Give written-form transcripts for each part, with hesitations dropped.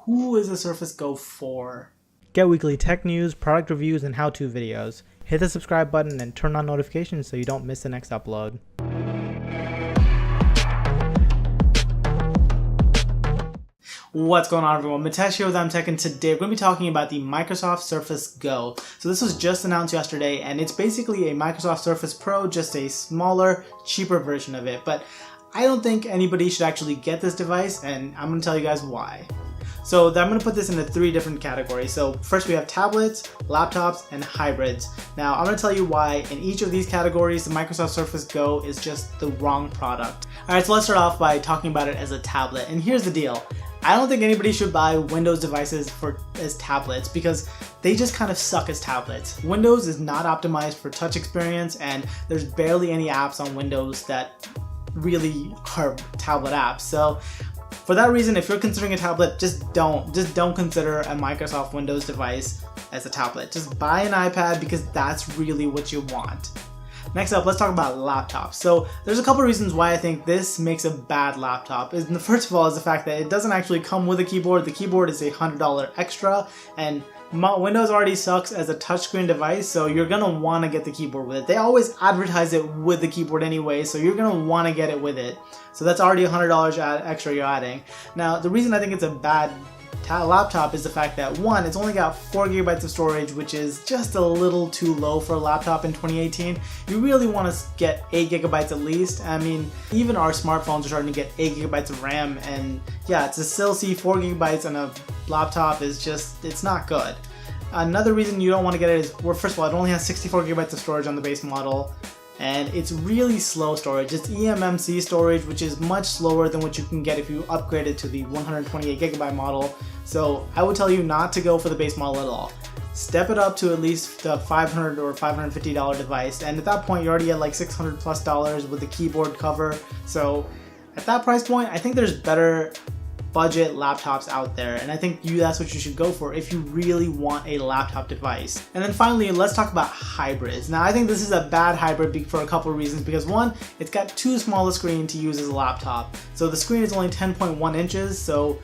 who is the Surface Go for? Get weekly tech news, product reviews, and how-to videos. Hit the subscribe button and turn on notifications so you don't miss the next upload. What's going on, everyone? Mitesh here with MTech, and today we're going to be talking about the Microsoft Surface Go. So this was just announced yesterday, and it's basically a Microsoft Surface Pro, just a smaller, cheaper version of it. But I don't think anybody should actually get this device, and I'm going to tell you guys why. So I'm going to put this into three different categories. So first we have tablets, laptops, and hybrids. Now I'm going to tell you why in each of these categories the Microsoft Surface Go is just the wrong product. Alright, so let's start off by talking about it as a tablet. And here's the deal. I don't think anybody should buy Windows devices as tablets because they just kind of suck as tablets. Windows is not optimized for touch experience, and there's barely any apps on Windows that really are tablet apps. So for that reason, if you're considering a tablet, just don't consider a Microsoft Windows device as a tablet. Just buy an iPad because that's really what you want. Next up, let's talk about laptops. So there's a couple reasons why I think this makes a bad laptop. And the first of all is the fact that it doesn't actually come with a keyboard. The keyboard is $100 extra, and Windows already sucks as a touchscreen device, so you're gonna want to get the keyboard with it. They always advertise it with the keyboard anyway, so you're gonna want to get it with it. So that's already $100 extra you're adding. Now, the reason I think it's a bad laptop is the fact that, one, it's only got 4 GB of storage, which is just a little too low for a laptop in 2018. You really want to get 8 GB at least. I mean, even our smartphones are starting to get 8 GB of RAM, and yeah, to still see 4 GB on a laptop is just, it's not good. Another reason you don't want to get it is, well, first of all, it only has 64 GB of storage on the base model, and it's really slow storage. It's eMMC storage, which is much slower than what you can get if you upgrade it to the 128 GB model. So I would tell you not to go for the base model at all. Step it up to at least the $500 or $550 device, and at that point you're already at like $600+ with the keyboard cover. So at that price point, I think there's better budget laptops out there, and I think that's what you should go for if you really want a laptop device. And then finally, let's talk about hybrids. Now I think this is a bad hybrid for a couple of reasons, because one, it's got too small a screen to use as a laptop. So the screen is only 10.1 inches, so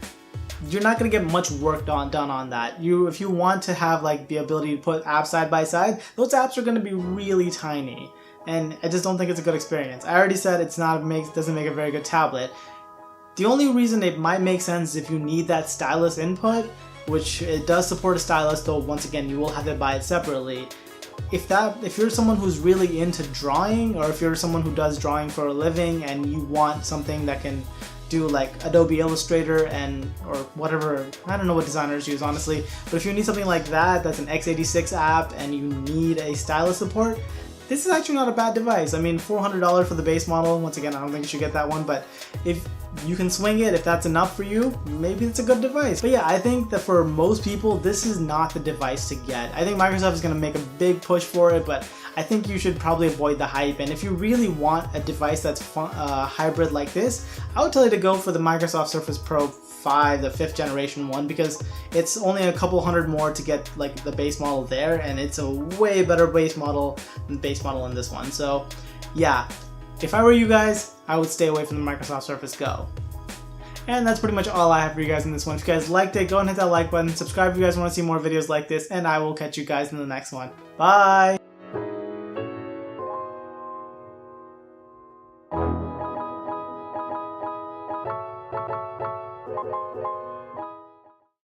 you're not going to get much work done on that. If you want to have like the ability to put apps side by side, those apps are going to be really tiny, and I just don't think it's a good experience. I already said doesn't make a very good tablet. The only reason it might make sense is if you need that stylus input, which it does support a stylus, though once again you will have to buy it separately. If you're someone who's really into drawing, or if you're someone who does drawing for a living and you want something that can do like Adobe Illustrator or whatever, I don't know what designers use honestly, but if you need something like that, that's an x86 app and you need a stylus support, this is actually not a bad device. I mean, $400 for the base model. Once again, I don't think you should get that one, but if you can swing it, if that's enough for you, maybe it's a good device. But yeah, I think that for most people, this is not the device to get. I think Microsoft is going to make a big push for it, but I think you should probably avoid the hype. And if you really want a device that's hybrid like this, I would tell you to go for the Microsoft Surface Pro 5, the 5th generation one, because it's only a couple hundred more to get like the base model there, and it's a way better base model than the base model in this one. So yeah, if I were you guys, I would stay away from the Microsoft Surface Go. And that's pretty much all I have for you guys in this one. If you guys liked it, go and hit that like button, subscribe if you guys want to see more videos like this, and I will catch you guys in the next one. Bye!